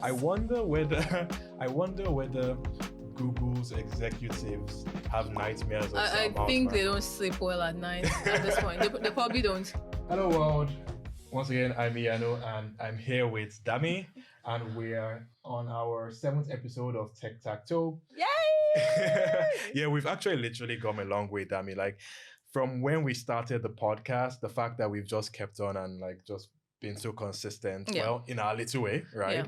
I wonder whether I wonder whether Google's executives have nightmares of I Sam think they Altman. don't sleep well at night at this point. They probably don't. Hello world. Once again, I'm Iano and I'm here with Dami, and we're on our 7th episode of Tech Tac Toe. Yay! Yeah, we've actually literally come a long way, Dami. Like from when we started the podcast, the fact that we've just kept on and like just been so consistent, Yeah. well, in our little way, right,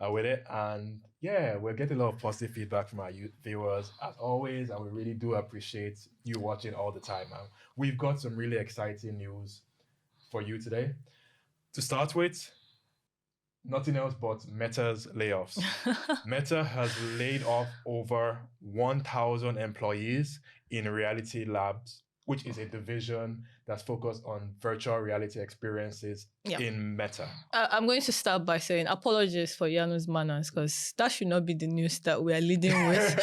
with it. And yeah, we're getting a lot of positive feedback from our viewers as always, and we really do appreciate you watching all the time. And we've got some really exciting news for you today. To start with, nothing else but Meta's layoffs. Meta has laid off over 1,000 employees in Reality Labs, which is a division that's focused on virtual reality experiences in Meta. I'm going to start by saying apologies for Yano's manners, because that should not be the news that we are leading with.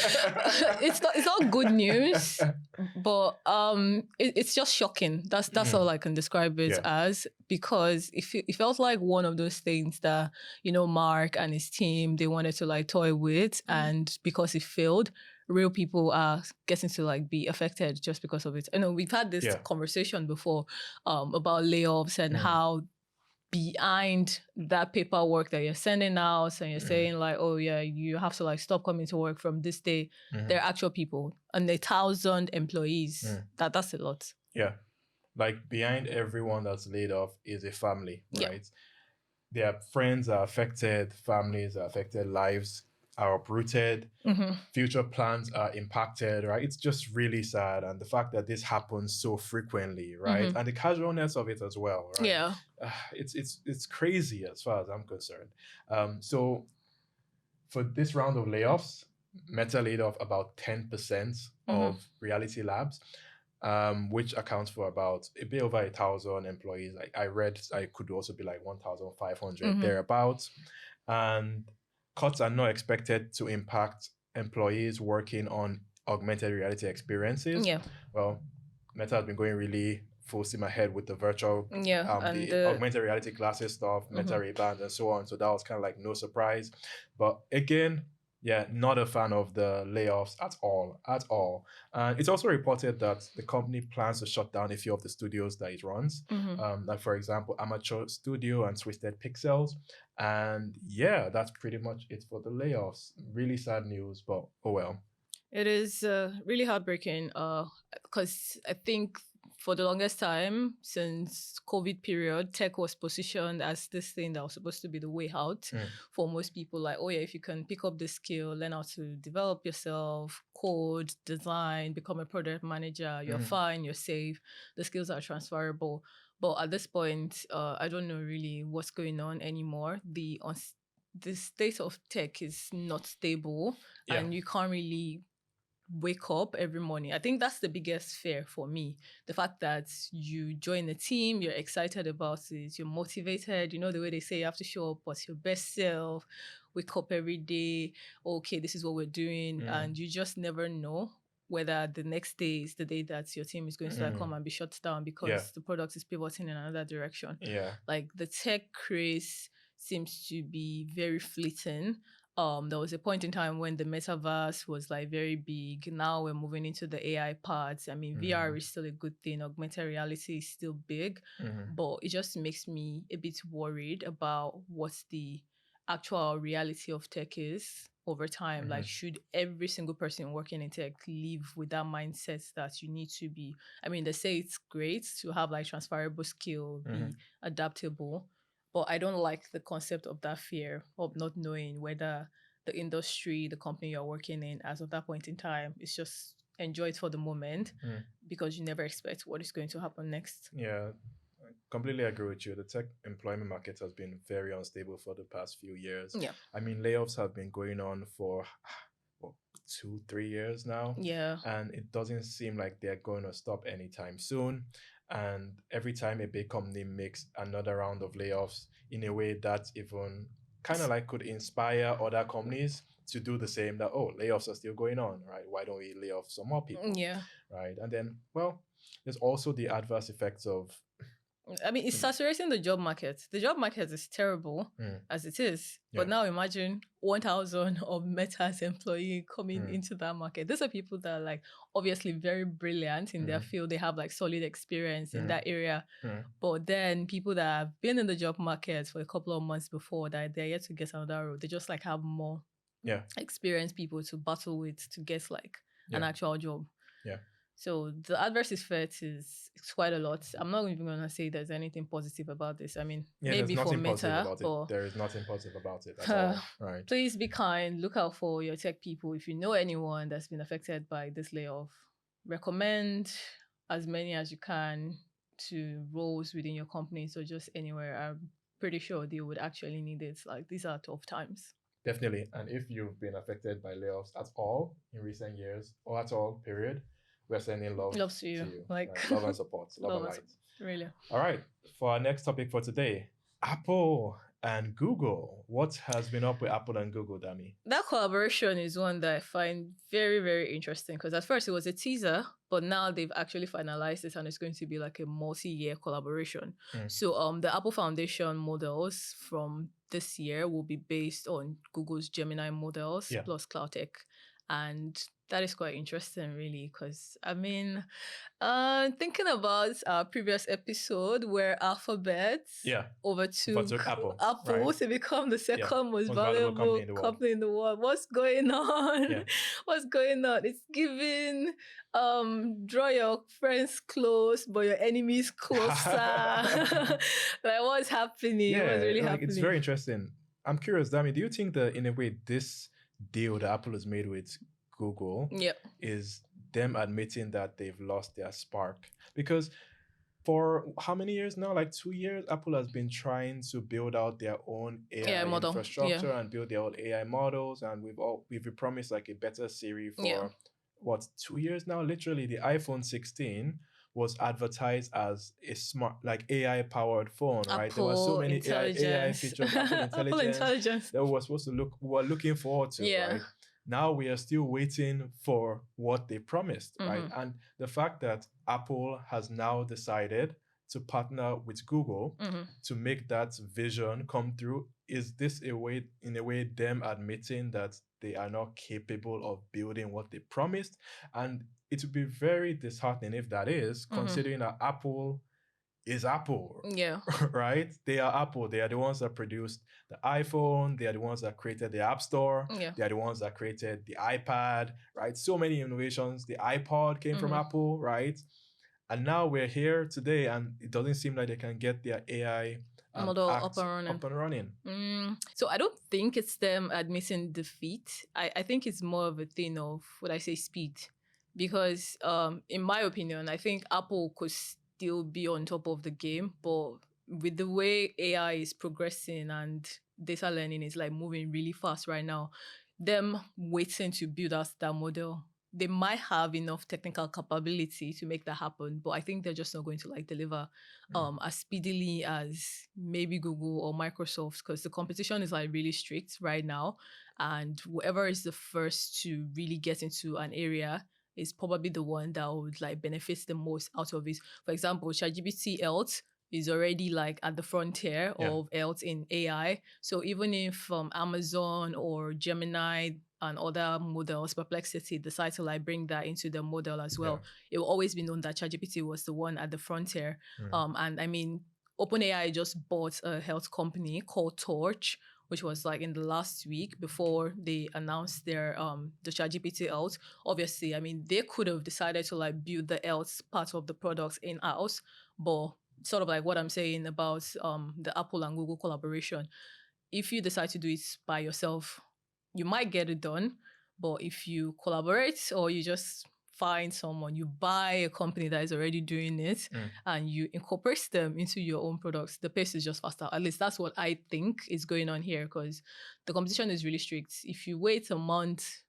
It's not good news, but it's just shocking. That's all I can describe it as, because it felt like one of those things that, you know, Mark and his team, they wanted to like toy with, and because it failed, real people are getting to like be affected just because of it. I know we've had this conversation before about layoffs and how behind that paperwork that you're sending out and you're saying like, oh yeah, you have to like stop coming to work from this day. They're actual people, and 1,000 employees. That's a lot. Yeah. Like behind everyone that's laid off is a family, right? Their friends are affected, families are affected, lives are uprooted, future plans are impacted, right? It's just really sad. And the fact that this happens so frequently, right? And the casualness of it as well, right? Yeah. It's crazy as far as I'm concerned. So for this round of layoffs, Meta laid off about 10% of Reality Labs, which accounts for about a bit over 1,000 employees. Like I read, I could also be like 1,500 thereabouts. And cuts are not expected to impact employees working on augmented reality experiences. Yeah. Well, Meta has been going really full steam ahead with the virtual, the augmented reality glasses stuff, Meta Ray-Bans and so on. So that was kind of like no surprise. But again, not a fan of the layoffs at all. And it's also reported that the company plans to shut down a few of the studios that it runs. Like for example, Amateur Studio and Twisted Pixels. And yeah, that's pretty much it for the layoffs. Really sad news, but oh well. It is really heartbreaking because I think for the longest time since COVID period, tech was positioned as this thing that was supposed to be the way out for most people. Like, oh yeah, if you can pick up this skill, learn how to develop yourself, code, design, become a product manager, you're fine, you're safe. The skills are transferable. But at this point, I don't know really what's going on anymore. The state of tech is not stable, and you can't really wake up every morning. I think that's the biggest fear for me. The fact that you join a team, you're excited about it, you're motivated. You know, the way they say you have to show up as your best self, wake up every day, okay, this is what we're doing. And you just never know whether the next day is the day that your team is going to like come and be shut down because the product is pivoting in another direction. Like the tech craze seems to be very fleeting. There was a point in time when the metaverse was like very big. Now we're moving into the AI parts. I mean, VR is still a good thing. Augmented reality is still big, but it just makes me a bit worried about what the actual reality of tech is over time. Like, should every single person working in tech live with that mindset that you need to be, I mean, they say it's great to have like transferable skill, be adaptable, but I don't like the concept of that fear of not knowing whether the industry, the company you're working in, as of that point in time, is just enjoy it for the moment because you never expect what is going to happen next. Yeah, I completely agree with you. The tech employment market has been very unstable for the past few years. Yeah. I mean, layoffs have been going on for 2-3 years now. Yeah. And it doesn't seem like they're going to stop anytime soon. And every time a big company makes another round of layoffs in a way that even kind of like could inspire other companies to do the same, that, oh, layoffs are still going on, right? Why don't we lay off some more people? Yeah. Right. And then, well, there's also the adverse effects of I mean, it's saturating the job market. The job market is terrible as it is. But now imagine 1,000 of Meta's employee coming into that market. These are people that are like obviously very brilliant in their field. They have like solid experience in that area. But then people that have been in the job market for a couple of months before that they're yet to get another role, they just like have more experienced people to battle with to get like an actual job. Yeah. So the adverse effect is quite a lot. I'm not even going to say there's anything positive about this. I mean, maybe for Meta, but there is nothing positive about it at all. Right. Please be kind. Look out for your tech people. If you know anyone that's been affected by this layoff, recommend as many as you can to roles within your company. So just anywhere. I'm pretty sure they would actually need it. Like these are tough times. Definitely. And if you've been affected by layoffs at all in recent years or at all, period, we're sending love to you. Like right? Love and support. Love and light. Really. All right. For our next topic for today, Apple and Google. What has been up with Apple and Google, Dami? That collaboration is one that I find very, very interesting because at first it was a teaser, but now they've actually finalized it and it's going to be like a multi-year collaboration. So the Apple Foundation models from this year will be based on Google's Gemini models plus Cloud Tech. And that is quite interesting, really, because I mean, thinking about our previous episode where Alphabet overtook Apple right? to become the second most valuable company in the world. What's going on? What's going on? It's giving draw your friends close, but your enemies closer. Like what's happening? What's really happening? It's very interesting. I'm curious, Dami, do you think that in a way this deal that Apple has made with Google is them admitting that they've lost their spark? Because for how many years now? Like 2 years, Apple has been trying to build out their own AI infrastructure and build their own AI models, and we've promised like a better Siri for 2 years now. Literally, the iPhone 16 was advertised as a smart, like AI-powered phone, right? There were so many AI features, Apple Intelligence that we were looking forward to, right? Now we are still waiting for what they promised, right? And the fact that Apple has now decided to partner with Google to make that vision come through, is this in a way them admitting that they are not capable of building what they promised? And it would be very disheartening if that is, considering that Apple is Apple. Yeah. Right? They are Apple. They are the ones that produced the iPhone. They are the ones that created the App Store. Yeah. They are the ones that created the iPad, right? So many innovations. The iPod came from Apple, right? And now we're here today and it doesn't seem like they can get their AI model up and running. So I don't think it's them admitting defeat. I think it's more of a thing of, speed. Because in my opinion, I think Apple could still be on top of the game, but with the way AI is progressing and data learning is like moving really fast right now, them waiting to build out that model, they might have enough technical capability to make that happen, but I think they're just not going to like deliver as speedily as maybe Google or Microsoft, because the competition is like really strict right now, and whoever is the first to really get into an area is probably the one that would like benefit the most out of it. For example, ChatGPT ELT is already like at the frontier of ELT in AI. So even if Amazon or Gemini and other models, Perplexity, decide to like bring that into the model as well, it will always be known that ChatGPT was the one at the frontier. And I mean, OpenAI just bought a health company called Torch, which was like in the last week before they announced their the ChatGPT ELT. Obviously, I mean, they could have decided to like build the ELT part of the products in-house, but sort of like what I'm saying about the Apple and Google collaboration, if you decide to do it by yourself, you might get it done. But if you collaborate or you just find someone, you buy a company that is already doing it and you incorporate them into your own products, the pace is just faster. At least that's what I think is going on here, because the competition is really strict. If you wait a month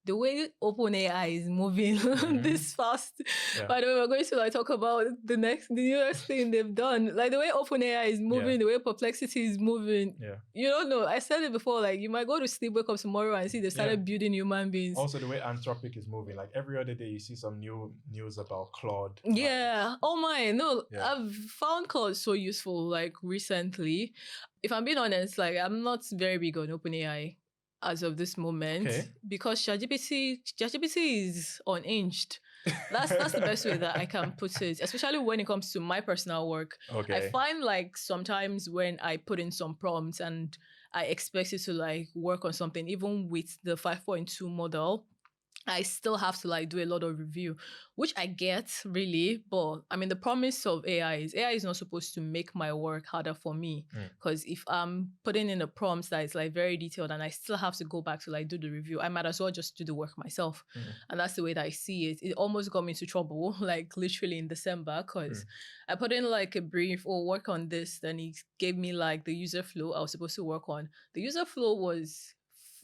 the way OpenAI is moving this fast. Yeah. By the way, we're going to talk about the newest thing they've done. Like the way OpenAI is moving, the way Perplexity is moving. Yeah. You don't know. I said it before, like you might go to sleep, wake up tomorrow and see they started building human beings. Also the way Anthropic is moving, like every other day you see some new news about Claude. Yeah. Oh my, no. Yeah. I've found Claude so useful like recently. If I'm being honest, like I'm not very big on OpenAI as of this moment, because ChatGPT is unhinged. That's the best way that I can put it, especially when it comes to my personal work. I find like sometimes when I put in some prompts and I expect it to like work on something, even with the 5.2 model, I still have to like do a lot of review, which I get really. But I mean, the promise of AI is not supposed to make my work harder for me. Because if I'm putting in a prompt that is like very detailed and I still have to go back to like do the review, I might as well just do the work myself. And that's the way that I see it. It almost got me into trouble, like literally in December, because I put in like a brief or work on this. Then he gave me like the user flow I was supposed to work on. The user flow was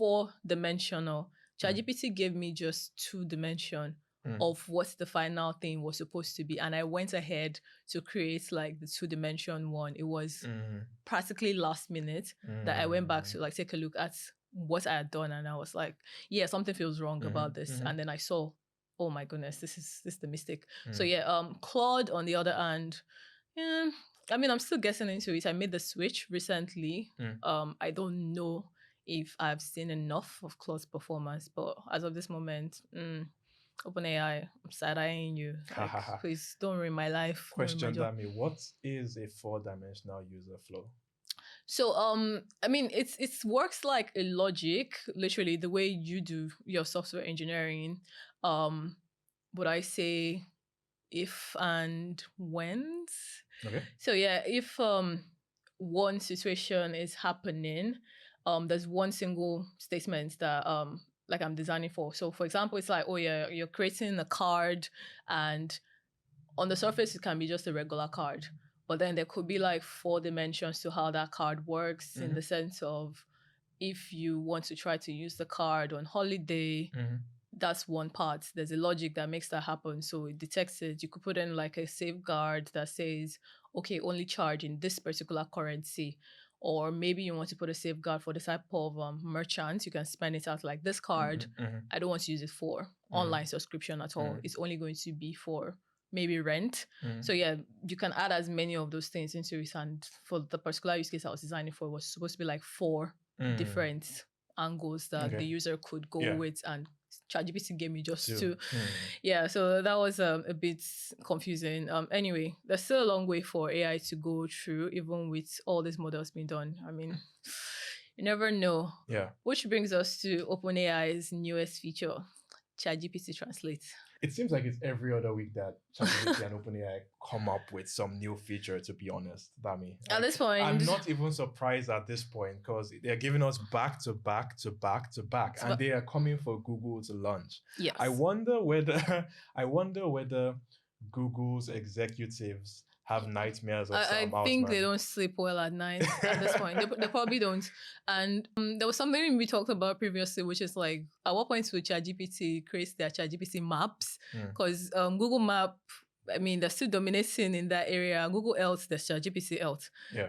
4-dimensional. ChatGPT gave me just 2-dimension of what the final thing was supposed to be. And I went ahead to create like the 2-dimension one. It was practically last minute that I went back to like take a look at what I had done. And I was like, yeah, something feels wrong about this. And then I saw, oh my goodness, this is the mistake. So yeah, Claude on the other hand, I mean, I'm still getting into it. I made the switch recently. I don't know if I've seen enough of Claude's performance, but as of this moment, OpenAI, I'm side-eyeing you. Like, please don't ruin my life. Question, Dami, what is a 4-dimensional user flow? So, I mean, it works like a logic, literally the way you do your software engineering. Would I say if and whens? Okay. So yeah, if one situation is happening, there's one single statement that like I'm designing for. So for example, it's like, oh yeah, you're creating a card, and on the surface it can be just a regular card, but then there could be like 4 dimensions to how that card works, in the sense of if you want to try to use the card on holiday, that's one part. There's a logic that makes that happen. So it detects it. You could put in like a safeguard that says, okay, only charge in this particular currency. Or maybe you want to put a safeguard for the type of merchant. You can spend it out like this card. I don't want to use it for online subscription at all. It's only going to be for maybe rent. So yeah, you can add as many of those things into it. And for the particular use case I was designing for, it was supposed to be like 4 different angles that the user could go with, and ChatGPT gave me just 2. Yeah, so that was a bit confusing. Anyway, there's still a long way for AI to go through, even with all these models being done. I mean, you never know. Yeah. Which brings us to OpenAI's newest feature, ChatGPT Translate. It seems like it's every other week that ChatGPT and OpenAI come up with some new feature, to be honest, Dami. At this point, I'm not even surprised at this point, because they're giving us back to back to back to back, and they are coming for Google to launch. Yes. I wonder whether Google's executives have nightmares of I think they don't sleep well at night at this point. They probably don't. And there was something we talked about previously, which is like, at what point will ChatGPT create their ChatGPT maps? Because Google Map, I mean, they're still dominating in that area. Google Earth, there's ChatGPT Earth. Yeah.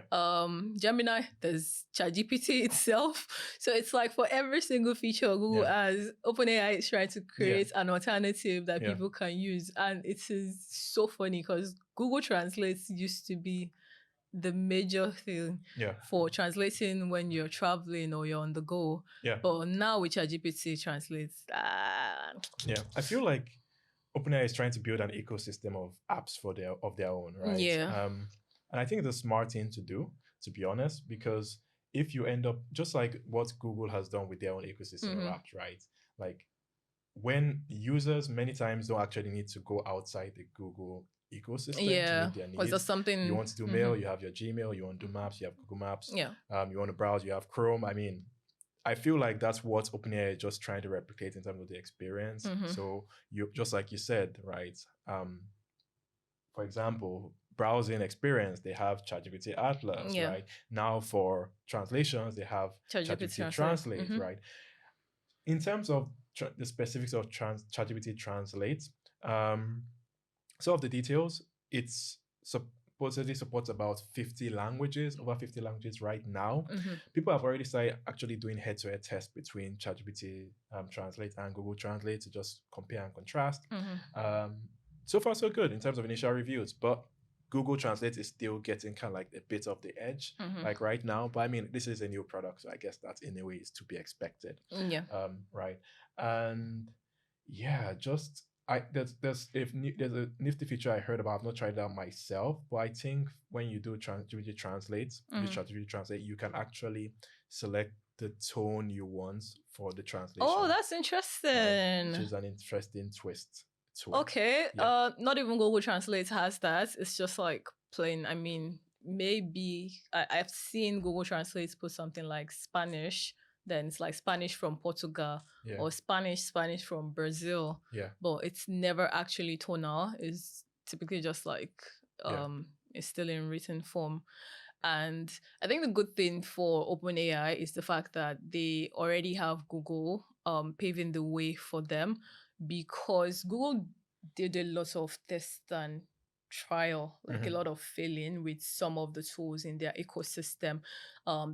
Gemini, there's ChatGPT itself. So it's like for every single feature Google has, OpenAI is trying to create an alternative that people can use. And it is so funny because Google Translate used to be the major thing for translating when you're traveling or you're on the go. But now with ChatGPT Translate, I feel like OpenAI is trying to build an ecosystem of apps of their own, right? Yeah. And I think it's a smart thing to do, to be honest, because if you end up just like what Google has done with their own ecosystem of apps, right? Like when users many times don't actually need to go outside the Google ecosystem to meet their needs. Was there something you want to do mail, you have your Gmail. You want to do maps, you have Google Maps. Yeah. You want to browse, you have Chrome. I mean, I feel like that's what OpenAI is just trying to replicate in terms of the experience. So you, just like you said, right? For example, browsing experience, they have ChatGPT Atlas, right? Now for translations, they have ChatGPT Translate, right? In terms of the specifics of ChatGPT Translate. Some of the details, it's supposedly supports about 50 languages, over 50 languages right now. People have already started actually doing head-to-head tests between ChatGPT Translate and Google Translate to just compare and contrast. So far, so good in terms of initial reviews, but Google Translate is still getting kind of like a bit of the edge, like right now. But I mean, this is a new product, so I guess that in a way is to be expected. Yeah. Right. And yeah, just there's a nifty feature I heard about. I've not tried it out myself, but I think when you do ChatGPT Translate, use ChatGPT Translate, you can actually select the tone you want for the translation. Oh, that's interesting. Which is an interesting twist. Okay. Yeah. Not even Google Translate has that. It's just like plain. I mean, maybe I've seen Google Translate put something like Spanish, then it's like Spanish from Portugal, or Spanish from Brazil. But it's never actually tonal. It's typically just like it's still in written form. And I think the good thing for OpenAI is the fact that they already have Google paving the way for them, because Google did a lot of test and trial, like a lot of failing with some of the tools in their ecosystem.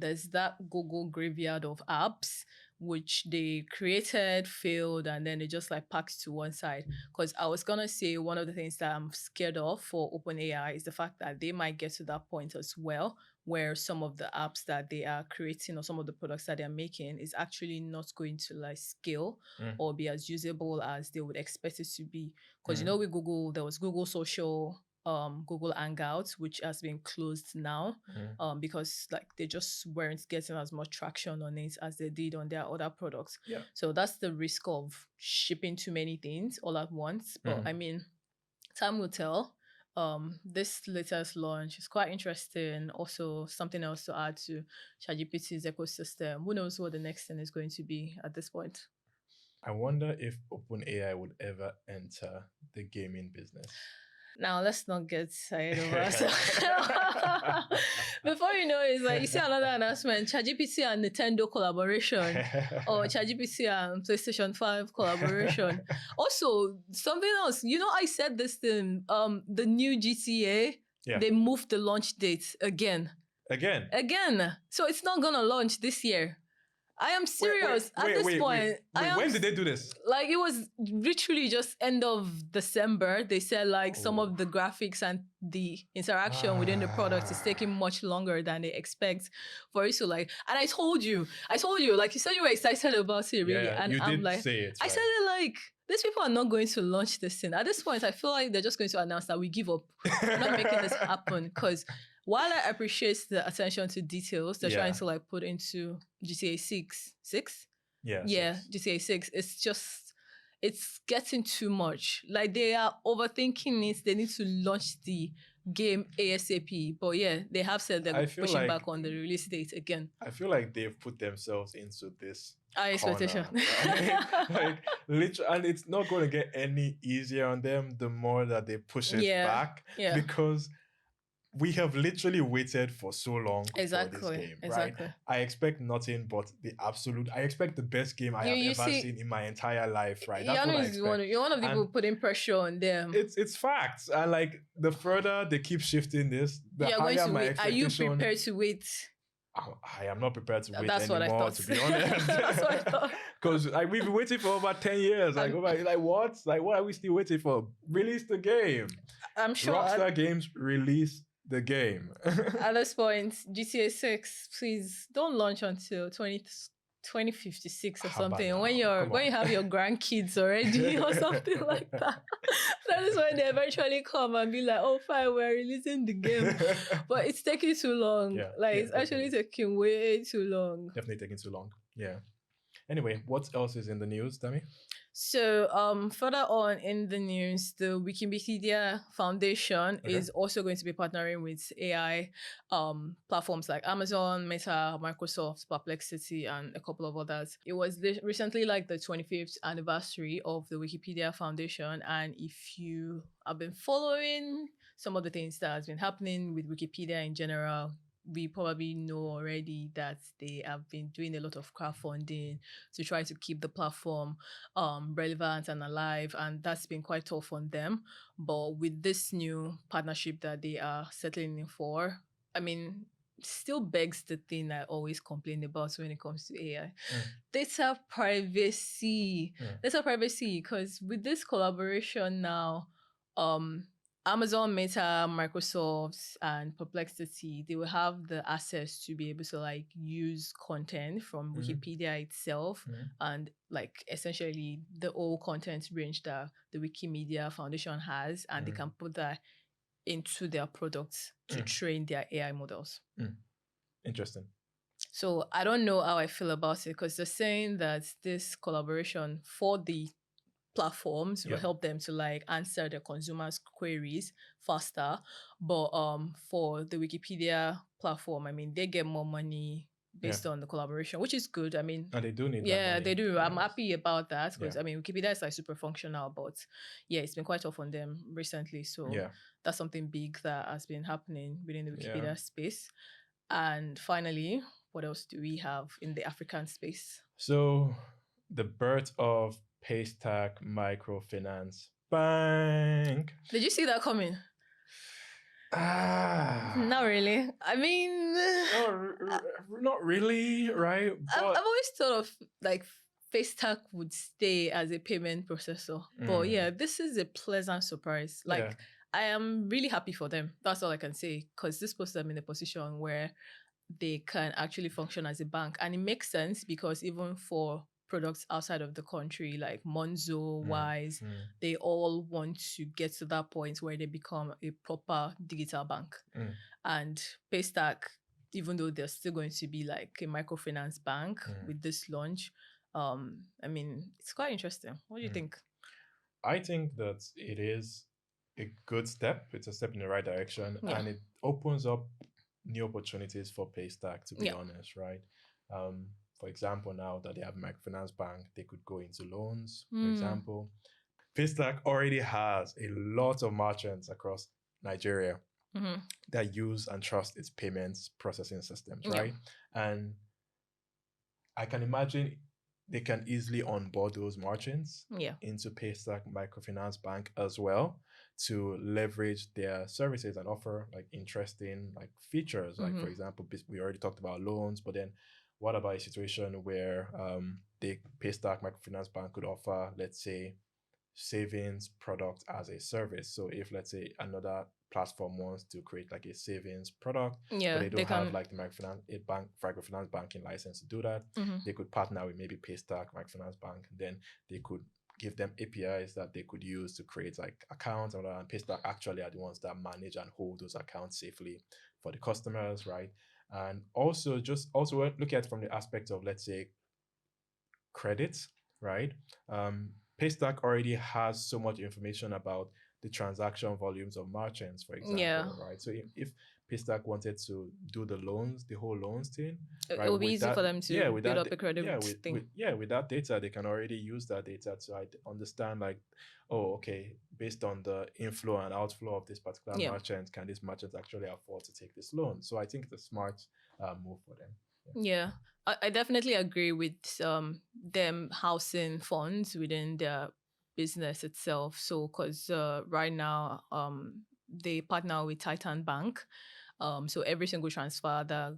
There's that Google graveyard of apps which they created, failed, and then they just like packed to one side. Because I was gonna say one of the things that I'm scared of for OpenAI is the fact that they might get to that point as well, where some of the apps that they are creating or some of the products that they're making is actually not going to like scale or be as usable as they would expect it to be. Because you know, with Google, there was Google Social, Google Hangouts, which has been closed now because like they just weren't getting as much traction on it as they did on their other products. So that's the risk of shipping too many things all at once. But I mean, time will tell. This latest launch is quite interesting. Also, something else to add to ChatGPT's ecosystem. Who knows what the next thing is going to be at this point? I wonder if OpenAI would ever enter the gaming business. Now, let's not get ahead of ourselves. Before you know it, it's like you see another announcement, ChatGPT and Nintendo collaboration, or ChatGPT and PlayStation 5 collaboration. Also, something else, you know, I said this thing, the new GTA, they moved the launch date again. So it's not going to launch this year. I am serious at this point. When did they do this? Like, it was literally just end of December. They said like some of the graphics and the interaction within the product is taking much longer than they expect for it to like. And I told you, like you said you were excited about it, really. And you I'm did like, say it. I said it like, these people are not going to launch this thing. At this point, I feel like they're just going to announce that we give up. We're not making this happen. Because while I appreciate the attention to details they're trying to like put into GTA 6? GTA 6, it's getting too much. Like, they are overthinking it. They need to launch the game ASAP. But yeah, they have said they're pushing back on the release date again. I feel like they've put themselves into this expectation. Right? Like, literally, and it's not going to get any easier on them the more that they push it back. Because we have literally waited for so long for this game, right? I expect nothing but the absolute. I expect the best game I have ever seen in my entire life, right? That's what I expect. You're one of the people putting pressure on them. It's facts, and like the further they keep shifting this, the higher my expectation. Are you prepared to wait? I am not prepared to wait That's anymore, what I thought. to be honest. That's what I thought. Because like, we've been waiting for over 10 years. Like what? Like, what are we still waiting for? Release the game. I'm sure Rockstar Games release the game. At this point, GTA 6, please don't launch until 2056 or something. When you have your grandkids already or something like that. That is when they eventually come and be like, oh fine, we're releasing the game. But it's taking too long. It's actually taking way too long. Definitely taking too long. Yeah. Anyway, what else is in the news, Dami? So further on in the news, the Wikimedia Foundation is also going to be partnering with AI platforms like Amazon, Meta, Microsoft, Perplexity, and a couple of others. It was recently like the 25th anniversary of the Wikipedia Foundation. And if you have been following some of the things that has been happening with Wikipedia in general, we probably know already that they have been doing a lot of crowdfunding to try to keep the platform relevant and alive, and that's been quite tough on them. But with this new partnership that they are settling in for, I mean, still begs the thing I always complain about when it comes to AI. Data privacy. Data privacy, because with this collaboration now, Amazon, Meta, Microsoft, and Perplexity, they will have the access to be able to like use content from Wikipedia itself and like essentially the whole content range that the Wikimedia Foundation has, and they can put that into their products to train their AI models. Interesting. So I don't know how I feel about it, because they're saying that this collaboration for the platforms will help them to like answer the consumers' queries faster. But for the Wikipedia platform, I mean, they get more money based on the collaboration, which is good. I mean, and they do need that yeah, money. they do. I'm happy about that, because I mean, Wikipedia is like super functional, but yeah, it's been quite tough on them recently. So that's something big that has been happening within the Wikipedia space. And finally, what else do we have in the African space? So the birth of Paystack Microfinance Bank. Did you see that coming? Not really. I mean, not really, right? I've always thought of like Paystack would stay as a payment processor. But yeah, this is a pleasant surprise. Like, I am really happy for them. That's all I can say, because this puts them in a position where they can actually function as a bank. And it makes sense, because even for products outside of the country, like Monzo, Wise, they all want to get to that point where they become a proper digital bank. And Paystack, even though they're still going to be like a microfinance bank with this launch, I mean, it's quite interesting. What do you think? I think that it is a good step. It's a step in the right direction, and it opens up new opportunities for Paystack, to be honest, right? For example, now that they have microfinance bank, they could go into loans, for example. Paystack already has a lot of merchants across Nigeria that use and trust its payments processing systems, right? And I can imagine they can easily onboard those merchants into Paystack Microfinance Bank as well, to leverage their services and offer like interesting like features. Like for example, we already talked about loans, but then what about a situation where the Paystack Microfinance Bank could offer, let's say, savings product as a service? So if, let's say, another platform wants to create like a savings product, but they don't have like the microfinance banking license to do that, they could partner with maybe Paystack Microfinance Bank. Then they could give them APIs that they could use to create like accounts, and Paystack actually are the ones that manage and hold those accounts safely for the customers, right? And also look at it from the aspect of, let's say, credits, right? Paystack already has so much information about the transaction volumes of merchants, for example, right? So if Paystack wanted to do the whole loans thing, right, it would be easy for them to build up a credit thing. With that data, they can already use that data to understand like, oh, okay, based on the inflow and outflow of this particular merchant, can this merchant actually afford to take this loan? So I think it's a smart move for them. Yeah, I definitely agree with them housing funds within their business itself. So, because right now they partner with Titan Bank, so every single transfer that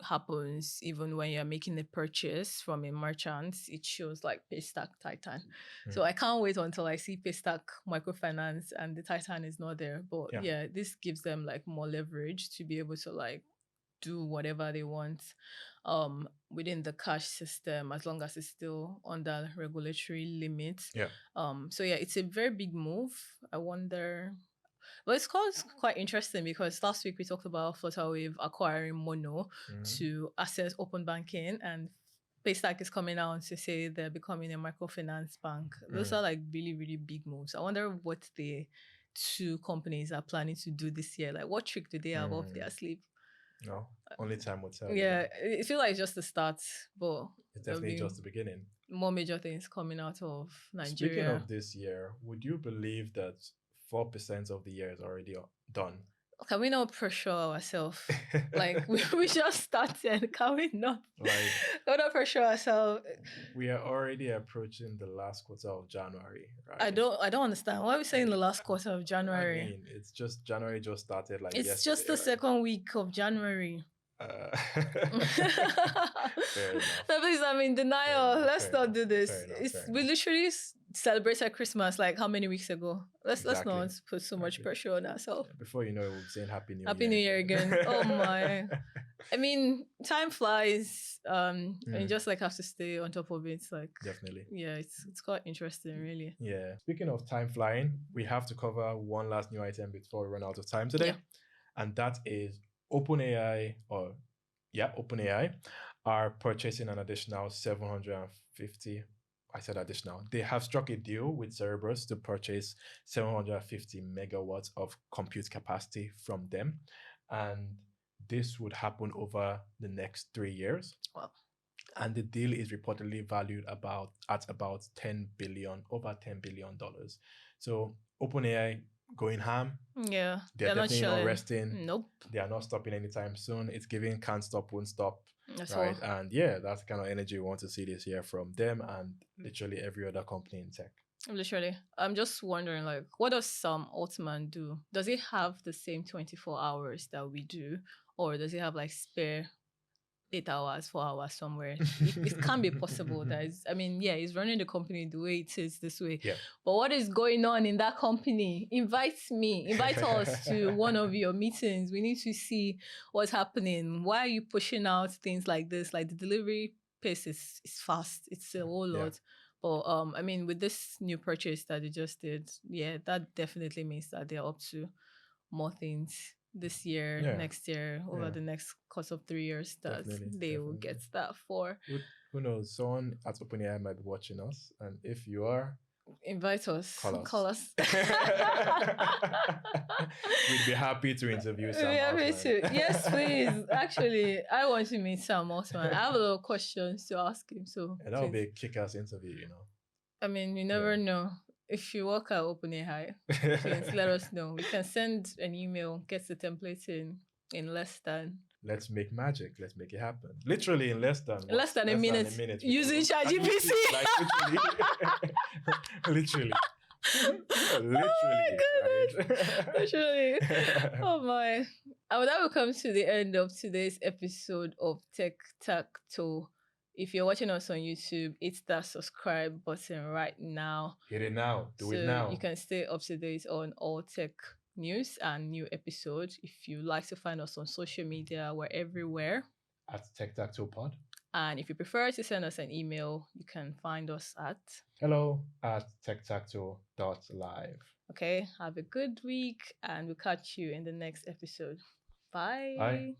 happens, even when you're making a purchase from a merchant, it shows like Paystack Titan. So I can't wait until I see Paystack Microfinance and the Titan is not there. But yeah, this gives them like more leverage to be able to like do whatever they want within the cash system, as long as it's still under regulatory limits. So yeah, it's a very big move. I wonder. Well, it's quite interesting, because last week we talked about Flutterwave acquiring Mono to access open banking, and Paystack is coming out to say they're becoming a microfinance bank. Those are like really, really big moves. I wonder what the two companies are planning to do this year. Like, what trick do they have up their sleeve? No, only time will tell. Yeah, it feels like just the start, but it's definitely just the beginning. More major things coming out of Nigeria. Speaking of this year, would you believe that 4% of the year is already done? Can we not pressure ourselves? Like we just started. Can we not? Like, Can we not pressure ourselves? we are already approaching the last quarter of January, right? I don't understand. Why are we saying the last quarter of January? I mean, it's just January just started like it's yesterday, just the right? second week of January. Fair enough. No, please, I'm in denial. Fair Let's enough, not fair do this. enough, fair enough. We literally celebrated Christmas like how many weeks ago? Let's Exactly. not put so much pressure on ourselves. Before you know it, we'll be saying Happy New Year. Happy New Year again. Oh my. I mean, time flies. And you just like have to stay on top of it. Like Definitely. Yeah, it's quite interesting, really. Yeah. Speaking of time flying, we have to cover one last new item before we run out of time today. Yeah. And that is OpenAI are purchasing an additional 750. I said additional. They have struck a deal with Cerebras to purchase 750 megawatts of compute capacity from them. And this would happen over the next 3 years. Wow. And the deal is reportedly valued at about over $10 billion. So OpenAI going ham. Yeah. They're definitely not resting. Nope. They are not stopping anytime soon. It's giving can't stop, won't stop. That's right. all. And yeah, that's the kind of energy we want to see this year from them and literally every other company in tech. Literally. I'm just wondering, like, what does Sam Altman do? Does he have the same 24 hours that we do? Or does he have like spare 8 hours, 4 hours somewhere? It can't be possible. He's running the company the way it is this way. Yeah. But what is going on in that company? Invite us to one of your meetings. We need to see what's happening. Why are you pushing out things like this? Like the delivery pace is fast. It's a whole lot. But with this new purchase that they just did, yeah, that definitely means that they're up to more things this year, next year, over the next course of 3 years that they will get that for. Who knows? Someone at OpenAI might be watching us, and if you are, invite us. Call us. We'd be happy to interview Sam. Yes, please. Actually, I want to meet Sam Altman. I have a lot of questions to ask him. And that'll be a kick-ass interview, you know. You never know. If you work at OpenAI, please let us know. We can send an email, get the template in less than. Let's make magic. Let's make it happen. Literally in less than a minute. Using ChatGPT. Literally. Oh my goodness. Right? Literally. Oh my. And that will come to the end of today's episode of Tech Tacto. If you're watching us on YouTube, hit that subscribe button right now. Hit it now. Do it now. You can stay up to date on all tech news and new episodes. If you like to find us on social media, we're everywhere. At Tech Tacto Pod. And if you prefer to send us an email, you can find us at hello@techtacto.live. Okay, have a good week and we'll catch you in the next episode. Bye. Bye.